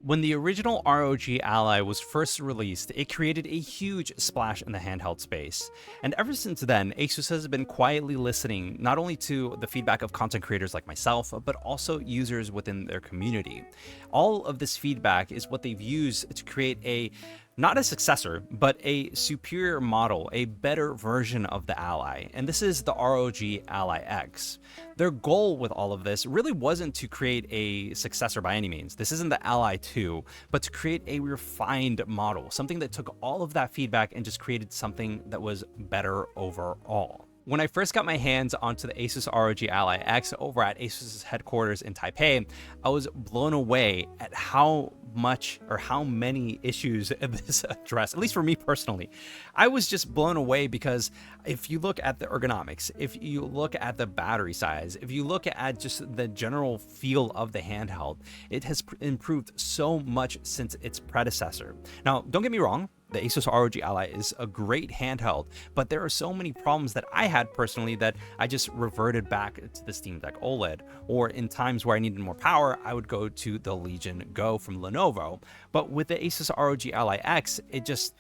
When the original ROG Ally was first released, it created a huge splash in the handheld space. And ever since then, ASUS has been quietly listening not only to the feedback of content creators like myself, but also users within their community. All of this feedback is what they've used to create not a successor, but a superior model, a better version of the Ally, and this is the ROG Ally X. Their goal with all of this really wasn't to create a successor by any means. This isn't the Ally 2, but to create a refined model, something that took all of that feedback and just created something that was better overall. When I first got my hands onto the ASUS ROG Ally X over at ASUS's headquarters in Taipei, I was blown away at how much or how many issues this addressed, at least for me personally. I was just blown away because if you look at the ergonomics, if you look at the battery size, if you look at just the general feel of the handheld, it has improved so much since its predecessor. Now, don't get me wrong, the ASUS ROG Ally is a great handheld, but there are so many problems that I had personally that I just reverted back to the Steam Deck OLED, or in times where I needed more power, I would go to the Legion Go from Lenovo. But with the ASUS ROG Ally X, it just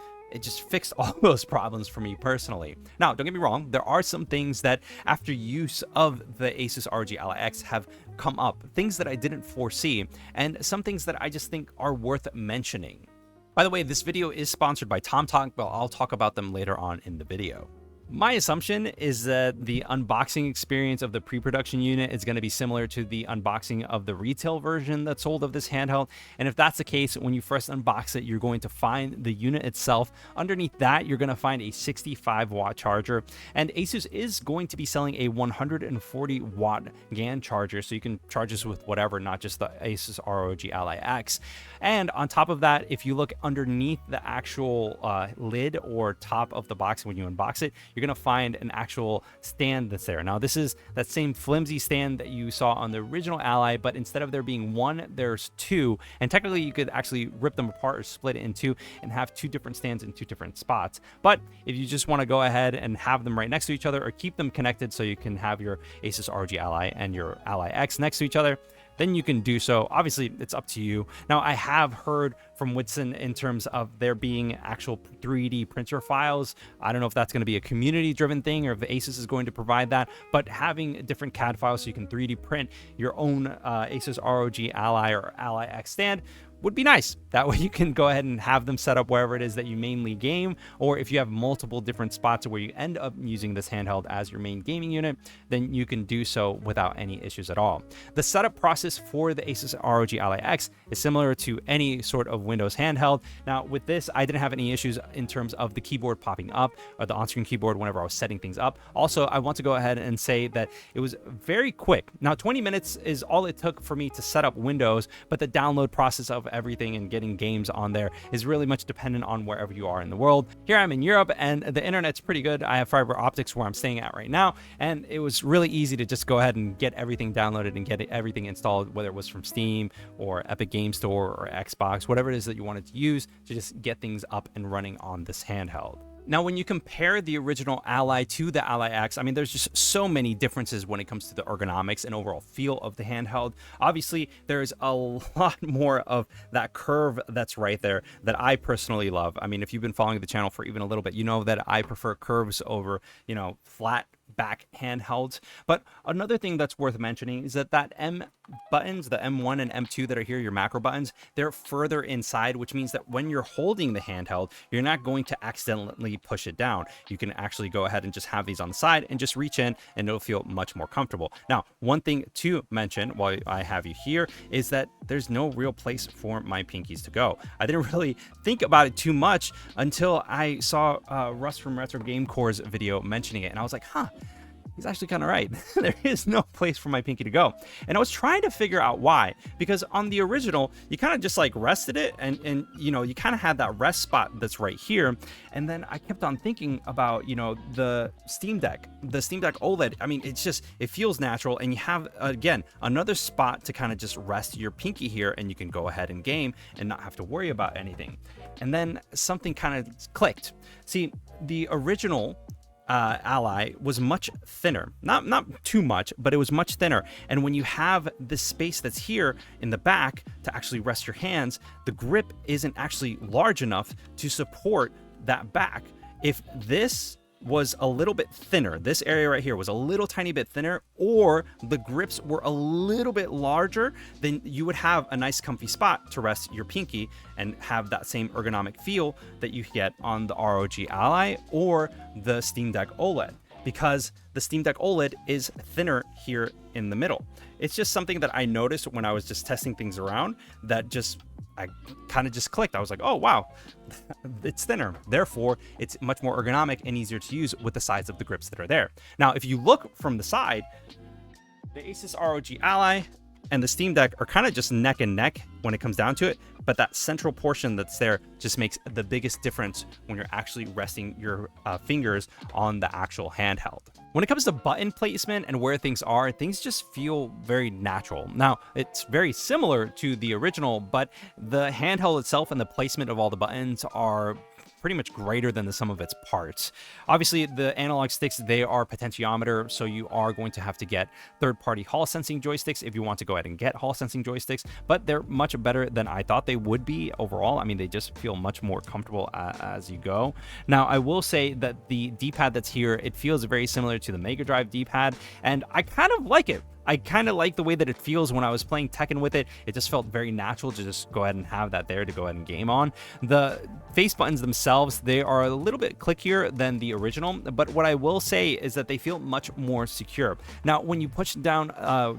fixed all those problems for me personally. Now, don't get me wrong, there are some things that after use of the ASUS ROG Ally X have come up, things that I didn't foresee, and some things that I just think are worth mentioning. By the way, this video is sponsored by TomTalk, but I'll talk about them later on in the video. My assumption is that the unboxing experience of the pre-production unit is going to be similar to the unboxing of the retail version that's sold of this handheld. And if that's the case, when you first unbox it, you're going to find the unit itself. Underneath that, you're going to find a 65-watt charger. And ASUS is going to be selling a 140-watt GAN charger, so you can charge this with whatever, not just the ASUS ROG Ally X. And on top of that, if you look underneath the actual lid or top of the box when you unbox it, you're going to find an actual stand that's there. Now, this is that same flimsy stand that you saw on the original Ally, but instead of there being one, there's two. And technically, you could actually rip them apart or split it in two and have two different stands in two different spots. But if you just want to go ahead and have them right next to each other or keep them connected so you can have your ASUS ROG Ally and your Ally X next to each other, then you can do so. Obviously, it's up to you. Now, I have heard from Whitson in terms of there being actual 3D printer files. I don't know if that's going to be a community-driven thing or if ASUS is going to provide that, but having different CAD files so you can 3D print your own ASUS ROG Ally or Ally X stand would be nice. That way you can go ahead and have them set up wherever it is that you mainly game, or if you have multiple different spots where you end up using this handheld as your main gaming unit, then you can do so without any issues at all. The setup process for the ASUS ROG Ally X is similar to any sort of Windows handheld. Now, with this, I didn't have any issues in terms of the keyboard popping up or the on-screen keyboard whenever I was setting things up. Also, I want to go ahead and say that it was very quick. Now, 20 minutes is all it took for me to set up Windows, but the download process of everything and getting games on there is really much dependent on wherever you are in the world. Here I'm in Europe and the internet's pretty good. I have fiber optics where I'm staying at right now, and it was really easy to just go ahead and get everything downloaded and get everything installed, whether it was from Steam or Epic Game Store or Xbox, whatever it is that you wanted to use to just get things up and running on this handheld. Now, when you compare the original Ally to the Ally X, I mean, there's just so many differences when it comes to the ergonomics and overall feel of the handheld. Obviously, there's a lot more of that curve that's right there that I personally love. I mean, if you've been following the channel for even a little bit, you know that I prefer curves over, flat back handhelds. But another thing that's worth mentioning is that M buttons, the M1 and M2 that are here, your macro buttons, they're further inside, which means that when you're holding the handheld, you're not going to accidentally push it down. You can actually go ahead and just have these on the side and just reach in and it'll feel much more comfortable. Now, one thing to mention while I have you here is that there's no real place for my pinkies to go. I didn't really think about it too much until I saw Russ from Retro Game Core's video mentioning it, and I was like, huh, he's actually kind of right. There is no place for my pinky to go. And I was trying to figure out why, because on the original, you kind of just like rested it and you kind of had that rest spot that's right here. And then I kept on thinking about, the Steam Deck OLED. I mean, it feels natural, and you have, again, another spot to kind of just rest your pinky here, and you can go ahead and game and not have to worry about anything. And then something kind of clicked. See, the original Ally was much thinner, not too much, but it was much thinner. And when you have this space that's here in the back to actually rest your hands, the grip isn't actually large enough to support that back. If this was a little bit thinner, this area right here was a little tiny bit thinner, or the grips were a little bit larger, then you would have a nice comfy spot to rest your pinky and have that same ergonomic feel that you get on the ROG Ally or the Steam Deck OLED, because the Steam Deck OLED is thinner here in the middle. It's just something that I noticed when I was just testing things around that I kind of just clicked. I was like, oh, wow, it's thinner. Therefore, it's much more ergonomic and easier to use with the size of the grips that are there. Now, if you look from the side, the ASUS ROG Ally and the Steam Deck are kind of just neck and neck when it comes down to it. But that central portion that's there just makes the biggest difference when you're actually resting your fingers on the actual handheld. When it comes to button placement and where things are, things just feel very natural. Now, it's very similar to the original, but the handheld itself and the placement of all the buttons are pretty much greater than the sum of its parts. Obviously, the analog sticks, they are potentiometer, so you are going to have to get third-party Hall sensing joysticks if you want to go ahead and get Hall sensing joysticks, but they're much better than I thought they would be overall. I mean, they just feel much more comfortable as you go. Now, I will say that the D-pad that's here, it feels very similar to the Mega Drive D-pad, and I kind of like it. I kind of like the way that it feels when I was playing Tekken with it. It just felt very natural to just go ahead and have that there to go ahead and game on. The face buttons themselves, they are a little bit clickier than the original, but what I will say is that they feel much more secure. Now, when you push down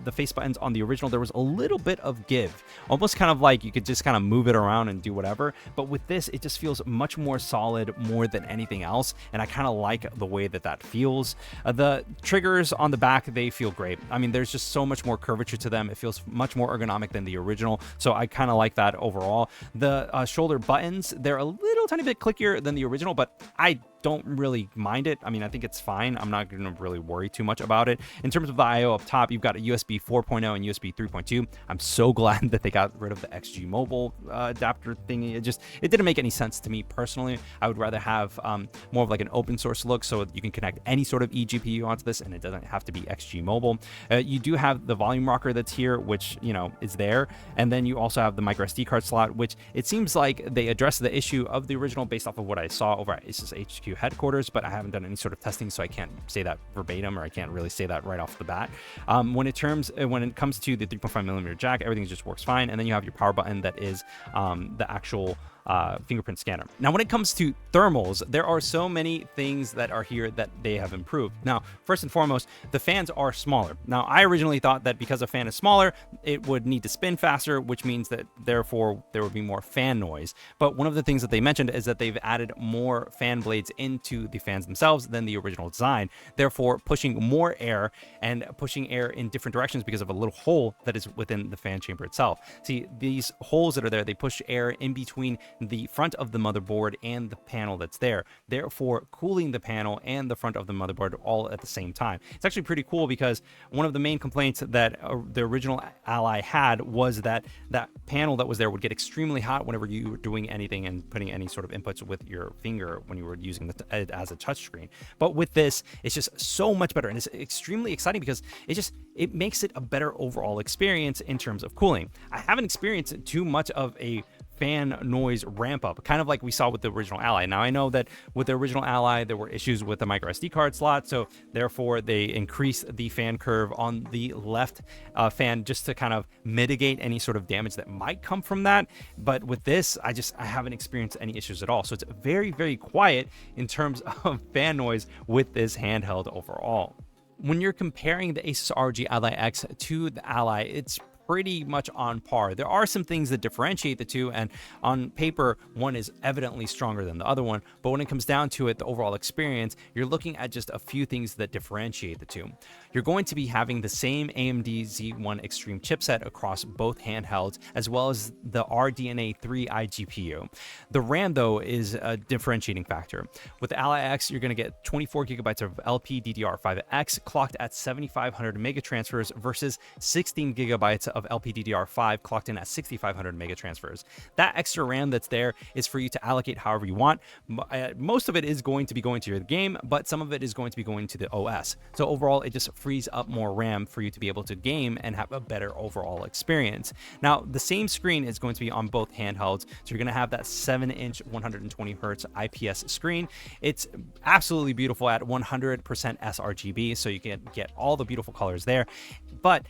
the face buttons on the original, there was a little bit of give, almost kind of like you could just kind of move it around and do whatever. But with this, it just feels much more solid more than anything else, and I kind of like the way that that feels. The triggers on the back, they feel great. I mean, there's just so much more curvature to them. It feels much more ergonomic than the original, so I kind of like that overall. The shoulder buttons, they're a little tiny bit clickier than the original, but I don't really mind it. I mean, I think it's fine. I'm not going to really worry too much about it. In terms of the I/O up top, you've got a USB 4.0 and USB 3.2. I'm so glad that they got rid of the XG Mobile adapter thingy. It didn't make any sense to me personally. I would rather have more of like an open source look, so you can connect any sort of eGPU onto this, and it doesn't have to be XG Mobile. You do have the volume rocker that's here, which, you know, is there, and then you also have the microSD card slot, which it seems like they addressed the issue of the original based off of what I saw over at ASUS HQ headquarters, but I haven't done any sort of testing, so I can't say that verbatim, or I can't really say that right off the bat. When it comes to the 3.5mm jack, everything just works fine, and then you have your power button that is the actual fingerprint scanner. Now, when it comes to thermals, there are so many things that are here that they have improved. Now, first and foremost, the fans are smaller. Now, I originally thought that because a fan is smaller, it would need to spin faster, which means that therefore there would be more fan noise. But one of the things that they mentioned is that they've added more fan blades into the fans themselves than the original design, therefore pushing more air and pushing air in different directions because of a little hole that is within the fan chamber itself. See, these holes that are there, they push air in between the front of the motherboard and the panel that's there, therefore cooling the panel and the front of the motherboard all at the same time. It's actually pretty cool because one of the main complaints that the original Ally had was that that panel that was there would get extremely hot whenever you were doing anything and putting any sort of inputs with your finger when you were using it as a touchscreen. But with this, it's just so much better, and it's extremely exciting because it makes it a better overall experience in terms of cooling. I haven't experienced too much of a fan noise ramp up, kind of like we saw with the original Ally. Now, I know that with the original Ally, there were issues with the microSD card slot, so therefore they increased the fan curve on the left fan just to kind of mitigate any sort of damage that might come from that. But with this, I haven't experienced any issues at all. So it's very, very quiet in terms of fan noise with this handheld overall. When you're comparing the ASUS ROG Ally X to the Ally, it's pretty much on par. There are some things that differentiate the two, and on paper, one is evidently stronger than the other one, but when it comes down to it, the overall experience, you're looking at just a few things that differentiate the two. You're going to be having the same AMD Z1 Extreme chipset across both handhelds, as well as the RDNA 3 iGPU. The RAM, though, is a differentiating factor. With the Ally X, you're going to get 24 gigabytes of LPDDR5X clocked at 7,500 megatransfers versus 16 gigabytes of LPDDR5 clocked in at 6500 mega transfers. That extra RAM that's there is for you to allocate however you want. Most of it is going to be going to your game, but some of it is going to be going to the OS. So overall, it just frees up more RAM for you to be able to game and have a better overall experience. Now, the same screen is going to be on both handhelds. So you're going to have that 7-inch 120 hertz IPS screen. It's absolutely beautiful at 100% sRGB, so you can get all the beautiful colors there. But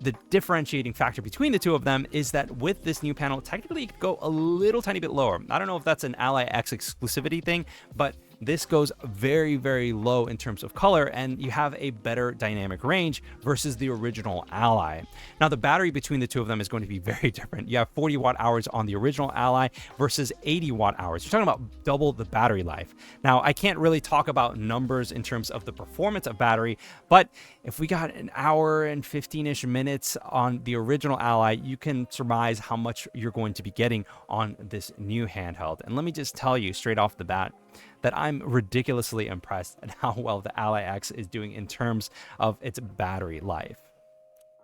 the differentiating factor between the two of them is that with this new panel, technically it could go a little tiny bit lower. I don't know if that's an Ally X exclusivity thing, but this goes very, very low in terms of color, and you have a better dynamic range versus the original Ally. Now, the battery between the two of them is going to be very different. You have 40 watt hours on the original Ally versus 80 watt hours. You're talking about double the battery life. Now, I can't really talk about numbers in terms of the performance of battery, but if we got an hour and 15-ish minutes on the original Ally, you can surmise how much you're going to be getting on this new handheld. And let me just tell you straight off the bat that I'm ridiculously impressed at how well the Ally X is doing in terms of its battery life.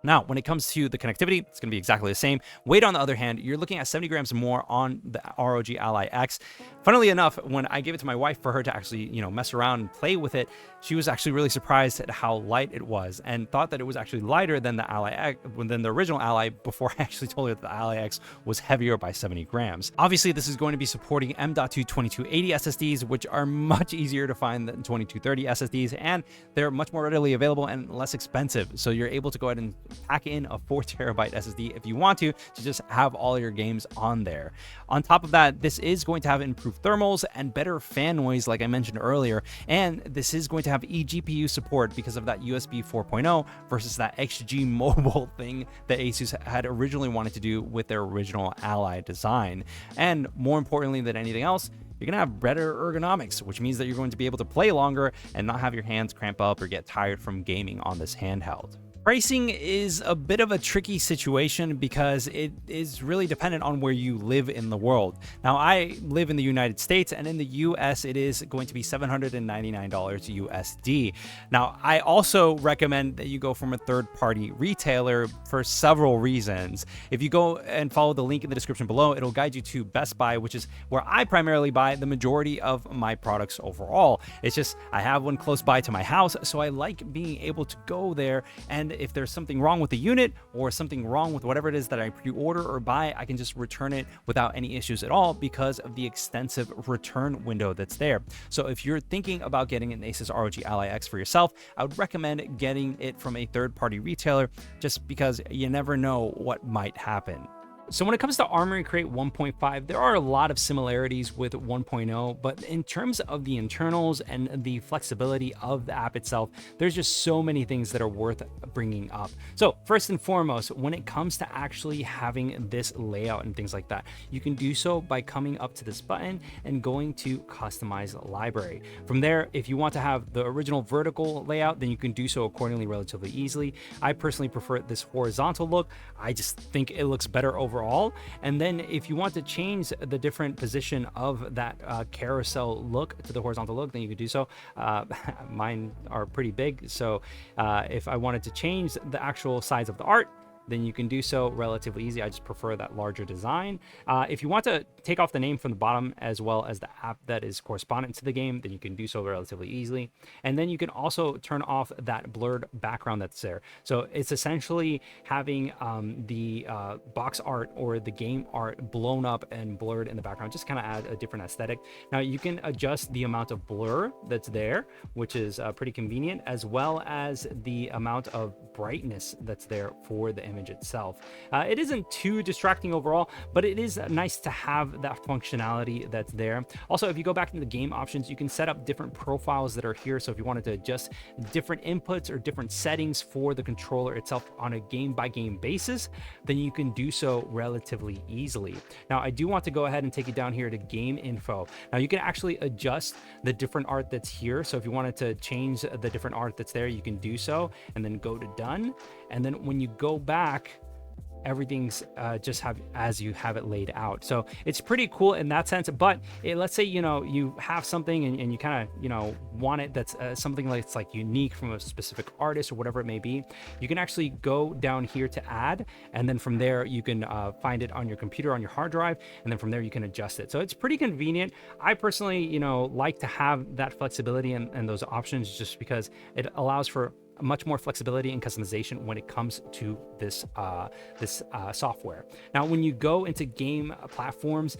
Now, when it comes to the connectivity, it's going to be exactly the same. Weight, on the other hand, you're looking at 70 grams more on the ROG Ally X. Funnily enough, when I gave it to my wife for her to actually, mess around and play with it, she was actually really surprised at how light it was and thought that it was actually lighter than the Ally X, than the original Ally, before I actually told her that the Ally X was heavier by 70 grams. Obviously, this is going to be supporting M.2 2280 SSDs, which are much easier to find than 2230 SSDs, and they're much more readily available and less expensive. So you're able to go ahead and pack in a 4 terabyte SSD if you want to just have all your games on there. On top of that, this is going to have improved thermals and better fan noise, like I mentioned earlier, and this is going to have eGPU support because of that USB 4.0 versus that XG mobile thing that ASUS had originally wanted to do with their original Ally design. And more importantly than anything else, you're going to have better ergonomics, which means that you're going to be able to play longer and not have your hands cramp up or get tired from gaming on this handheld. Pricing is a bit of a tricky situation because it is really dependent on where you live in the world. Now, I live in the United States, and in the US, it is going to be $799 USD. Now, I also recommend that you go from a third-party retailer for several reasons. If you go and follow the link in the description below, it'll guide you to Best Buy, which is where I primarily buy the majority of my products overall. It's just I have one close by to my house, so I like being able to go there, and if there's something wrong with the unit or something wrong with whatever it is that I pre-order or buy, I can just return it without any issues at all because of the extensive return window that's there. So if you're thinking about getting an ASUS ROG Ally X for yourself, I would recommend getting it from a third-party retailer just because you never know what might happen. So when it comes to Armoury Crate 1.5, there are a lot of similarities with 1.0, but in terms of the internals and the flexibility of the app itself, there's just so many things that are worth bringing up. So first and foremost, when it comes to actually having this layout and things like that, you can do so by coming up to this button and going to Customize Library. From there, if you want to have the original vertical layout, then you can do so accordingly relatively easily. I personally prefer this horizontal look. I just think it looks better overall. And then if you want to change the different position of that carousel look to the horizontal look, then you could do so. Mine are pretty big, so if I wanted to change the actual size of the art, then you can do so relatively easy. I just prefer that larger design. If you want to take off the name from the bottom as well as the app that is correspondent to the game, then you can do so relatively easily. And then you can also turn off that blurred background that's there. So it's essentially having the box art or the game art blown up and blurred in the background, just kind of add a different aesthetic. Now you can adjust the amount of blur that's there, which is pretty convenient, as well as the amount of brightness that's there for the image itself. It isn't too distracting overall, but it is nice to have that functionality that's there. Also, if you go back into the game options, you can set up different profiles that are here. So if you wanted to adjust different inputs or different settings for the controller itself on a game-by-game basis, then you can do so relatively easily. Now, I do want to go ahead and take you down here to game info. Now, you can actually adjust the different art that's here. So if you wanted to change the different art that's there, you can do so and then go to done. And then when you go back everything's just have as you have it laid out. So it's pretty cool in that sense. But let's say, you know, you have something and you kind of, you know, want it that's something that's like unique from a specific artist or whatever it may be, you can actually go down here to add, and then from there you can find it on your computer, on your hard drive, and then from there you can adjust it. So it's pretty convenient. I personally, you know, like to have that flexibility and those options, just because it allows for much more flexibility and customization when it comes to this software. Now, when you go into game platforms,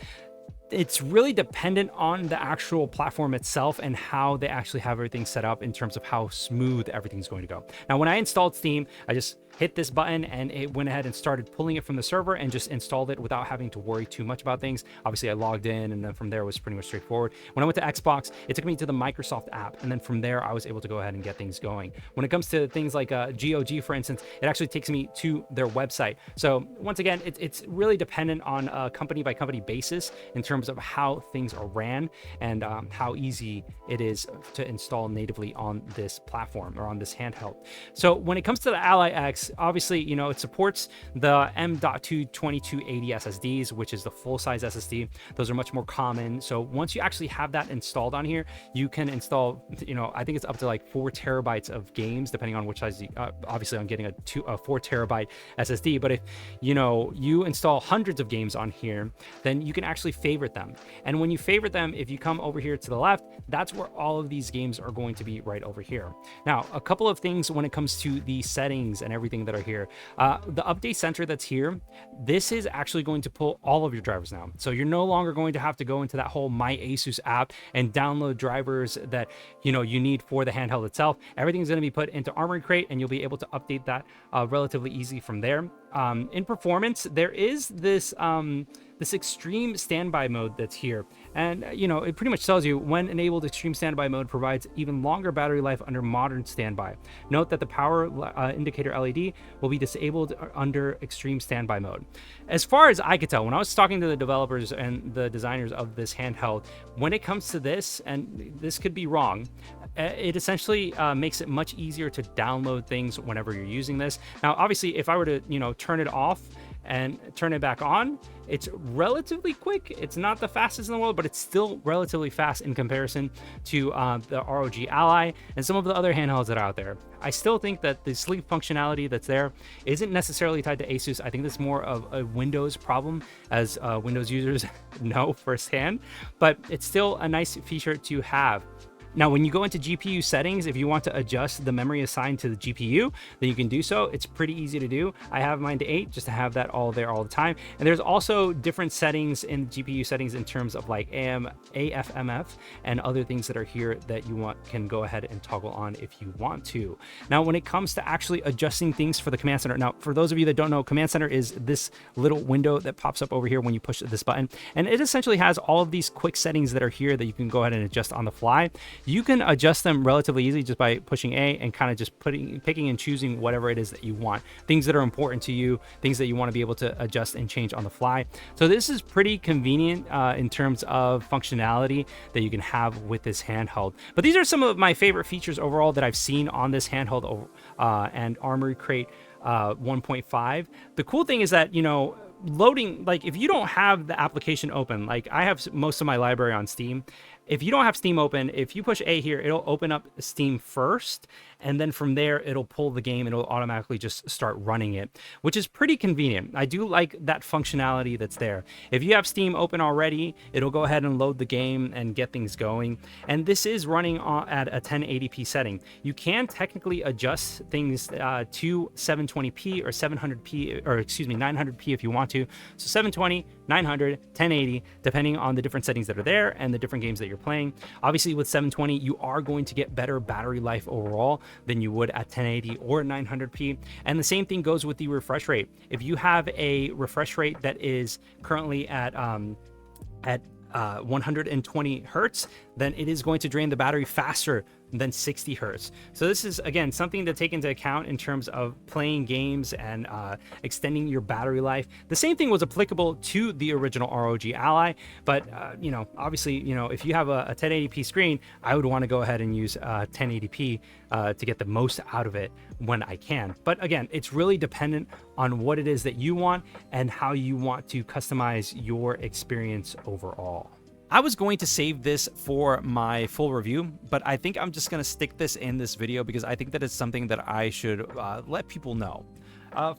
it's really dependent on the actual platform itself and how they actually have everything set up in terms of how smooth everything's going to go. Now, when I installed Steam, I just hit this button and it went ahead and started pulling it from the server and just installed it without having to worry too much about things. Obviously, I logged in, and then from there it was pretty much straightforward. When I went to Xbox, it took me to the Microsoft app, and then from there I was able to go ahead and get things going. When it comes to things like GOG, for instance, it actually takes me to their website. So once again, it's really dependent on a company by company basis in terms of how things are ran and how easy it is to install natively on this platform or on this handheld. So when it comes to the Ally X, obviously, you know, it supports the M.2 2280 SSDs, which is the full-size SSD. Those are much more common. So once you actually have that installed on here, you can install, you know, I think it's up to like 4 terabytes of games, depending on which size. Obviously, I'm getting a 4 terabyte SSD, but if, you know, you install hundreds of games on here, then you can actually favorite them. And when you favorite them, if you come over here to the left, that's where all of these games are going to be, right over here. Now, a couple of things when it comes to the settings and everything that are here. The update center that's here, this is actually going to pull all of your drivers now. So you're no longer going to have to go into that whole My ASUS app and download drivers that, you know, you need for the handheld itself. Everything's going to be put into Armoury Crate, and you'll be able to update that relatively easy from there. In performance, there is this this extreme standby mode that's here, and you know, it pretty much tells you when enabled, extreme standby mode provides even longer battery life under modern standby. Note that the power indicator LED will be disabled under extreme standby mode. As far as I could tell, when I was talking to the developers and the designers of this handheld, when it comes to this, and this could be wrong, it essentially makes it much easier to download things whenever you're using this. Now, obviously, if I were to, you know, turn it off and turn it back on, it's relatively quick. It's not the fastest in the world, but it's still relatively fast in comparison to the ROG Ally and some of the other handhelds that are out there. I still think that the sleep functionality that's there isn't necessarily tied to ASUS. I think that's more of a Windows problem, as Windows users know firsthand, but it's still a nice feature to have. Now, when you go into GPU settings, if you want to adjust the memory assigned to the GPU, then you can do so. It's pretty easy to do. I have mine to 8 just to have that all there all the time. And there's also different settings in GPU settings in terms of like AFMF and other things that are here that you can go ahead and toggle on if you want to. Now, when it comes to actually adjusting things for the command center, now for those of you that don't know, command center is this little window that pops up over here when you push this button, and it essentially has all of these quick settings that are here that you can go ahead and adjust on the fly. You can adjust them relatively easy just by pushing A and kind of just picking and choosing whatever it is that you want. Things that are important to you, things that you want to be able to adjust and change on the fly. So this is pretty convenient in terms of functionality that you can have with this handheld. But these are some of my favorite features overall that I've seen on this handheld and Armoury Crate 1.5. The cool thing is that, you know, loading, like if you don't have the application open, like I have most of my library on Steam. If you don't have Steam open, if you push A here, it'll open up Steam first, and then from there, it'll pull the game and it'll automatically just start running it, which is pretty convenient. I do like that functionality that's there. If you have Steam open already, it'll go ahead and load the game and get things going. And this is running at a 1080p setting. You can technically adjust things to 720p or 700p, or excuse me, 900p if you want to. So 720, 900, 1080, depending on the different settings that are there and the different games that you're playing. Obviously, with 720, you are going to get better battery life overall than you would at 1080 or 900p. And the same thing goes with the refresh rate. If you have a refresh rate that is currently at 120 hertz, then it is going to drain the battery faster and then 60 hertz. So this is, again, something to take into account in terms of playing games and extending your battery life. The same thing was applicable to the original ROG Ally, but you know, obviously, you know, if you have a 1080p screen, I would want to go ahead and use 1080p to get the most out of it when I can. But again, it's really dependent on what it is that you want and how you want to customize your experience overall. I was going to save this for my full review, but I think I'm just going to stick this in this video because I think that it's something that I should let people know.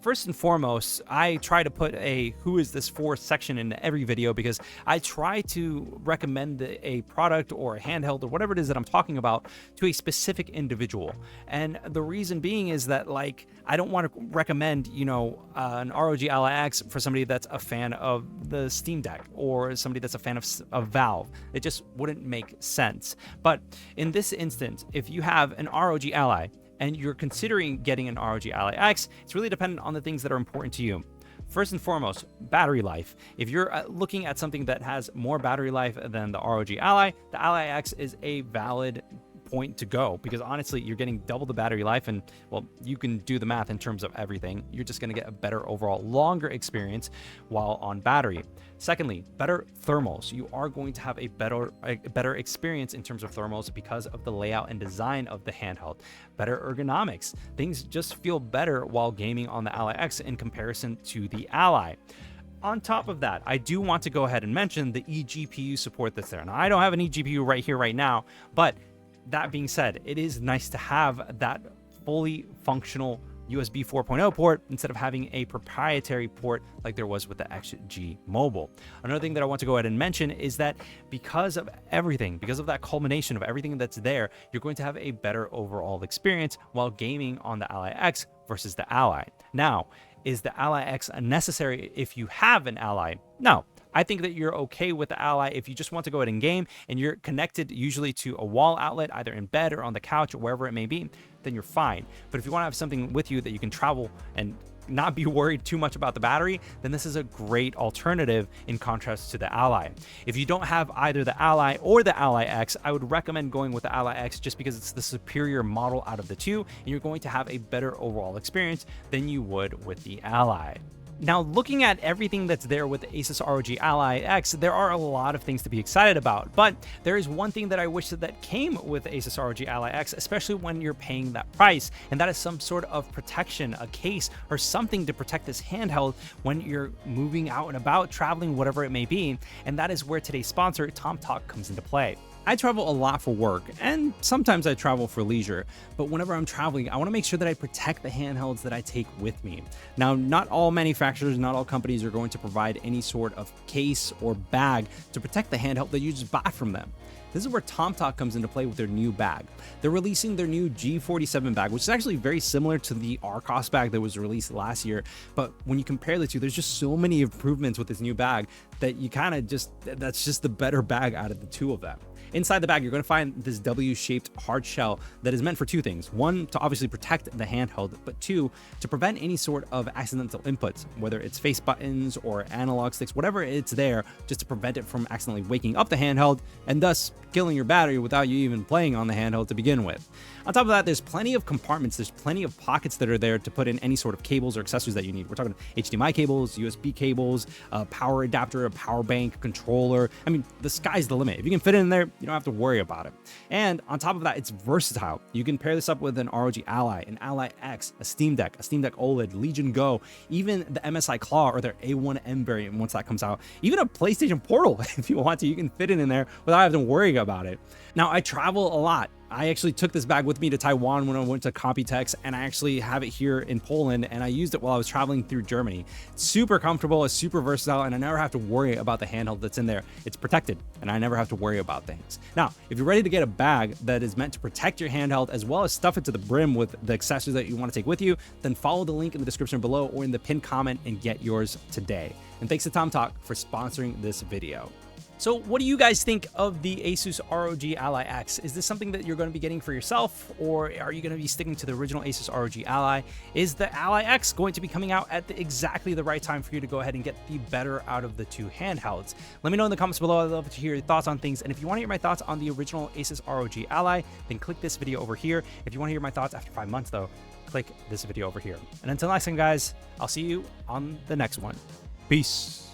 First and foremost, I try to put a who is this for section in every video because I try to recommend a product or a handheld or whatever it is that I'm talking about to a specific individual. And the reason being is that, like, I don't want to recommend, you know, an ROG Ally X for somebody that's a fan of the Steam Deck or somebody that's a fan of Valve. It just wouldn't make sense. But in this instance, if you have an ROG Ally and you're considering getting an ROG Ally X, it's really dependent on the things that are important to you. First and foremost, battery life. If you're looking at something that has more battery life than the ROG Ally, the Ally X is a valid point to go because honestly, you're getting double the battery life, and well, you can do the math in terms of everything. You're just going to get a better overall, longer experience while on battery. Secondly, better thermals. You are going to have a better experience in terms of thermals because of the layout and design of the handheld. Better ergonomics. Things just feel better while gaming on the Ally X in comparison to the Ally. On top of that, I do want to go ahead and mention the eGPU support that's there. Now, I don't have an eGPU right here, right now, but that being said, it is nice to have that fully functional USB 4.0 port instead of having a proprietary port like there was with the XG Mobile. Another thing that I want to go ahead and mention is that because of everything, because of that culmination of everything that's there, you're going to have a better overall experience while gaming on the Ally X versus the Ally. Now, is the Ally X necessary if you have an Ally? No. I think that you're okay with the Ally if you just want to go ahead and game and you're connected usually to a wall outlet, either in bed or on the couch or wherever it may be, then you're fine. But if you want to have something with you that you can travel and not be worried too much about the battery, then this is a great alternative in contrast to the Ally. If you don't have either the Ally or the Ally X, I would recommend going with the Ally X just because it's the superior model out of the two, and you're going to have a better overall experience than you would with the Ally. Now, looking at everything that's there with the ASUS ROG Ally X, there are a lot of things to be excited about, but there is one thing that I wish that came with the ASUS ROG Ally X, especially when you're paying that price, and that is some sort of protection, a case or something to protect this handheld when you're moving out and about, traveling, whatever it may be, and that is where today's sponsor, TomTalk, comes into play. I travel a lot for work, and sometimes I travel for leisure, but whenever I'm traveling, I want to make sure that I protect the handhelds that I take with me. Now, not all manufacturers, not all companies are going to provide any sort of case or bag to protect the handheld that you just buy from them. This is where TomTalk comes into play with their new bag. They're releasing their new G47 bag, which is actually very similar to the Arcos bag that was released last year. But when you compare the two, there's just so many improvements with this new bag that you kind of that's just the better bag out of the two of them. Inside the bag, you're going to find this W-shaped hard shell that is meant for two things. One, to obviously protect the handheld, but two, to prevent any sort of accidental inputs, whether it's face buttons or analog sticks, whatever it's there, just to prevent it from accidentally waking up the handheld and thus killing your battery without you even playing on the handheld to begin with. On top of that, there's plenty of compartments, there's plenty of pockets that are there to put in any sort of cables or accessories that you need. We're talking HDMI cables, USB cables, a power adapter, a power bank, controller. I mean, the sky's the limit. If you can fit it in there, you don't have to worry about it. And on top of that, it's versatile. You can pair this up with an ROG Ally, an Ally X, a Steam Deck OLED, Legion Go, even the MSI Claw or their A1M variant once that comes out, even a PlayStation Portal if you want to. You can fit it in there without having to worry about it. Now, I travel a lot. I actually took this bag with me to Taiwan when I went to Computex, and I actually have it here in Poland, and I used it while I was traveling through Germany. It's super comfortable, it's super versatile, and I never have to worry about the handheld that's in there. It's protected, and I never have to worry about things. Now, if you're ready to get a bag that is meant to protect your handheld as well as stuff it to the brim with the accessories that you want to take with you, then follow the link in the description below or in the pinned comment and get yours today. And thanks to TomTalk for sponsoring this video. So what do you guys think of the ASUS ROG Ally X? Is this something that you're going to be getting for yourself, or are you going to be sticking to the original ASUS ROG Ally? Is the Ally X going to be coming out at exactly the right time for you to go ahead and get the better out of the two handhelds? Let me know in the comments below. I'd love to hear your thoughts on things. And if you want to hear my thoughts on the original ASUS ROG Ally, then click this video over here. If you want to hear my thoughts after 5 months though, click this video over here. And until next time, guys, I'll see you on the next one. Peace.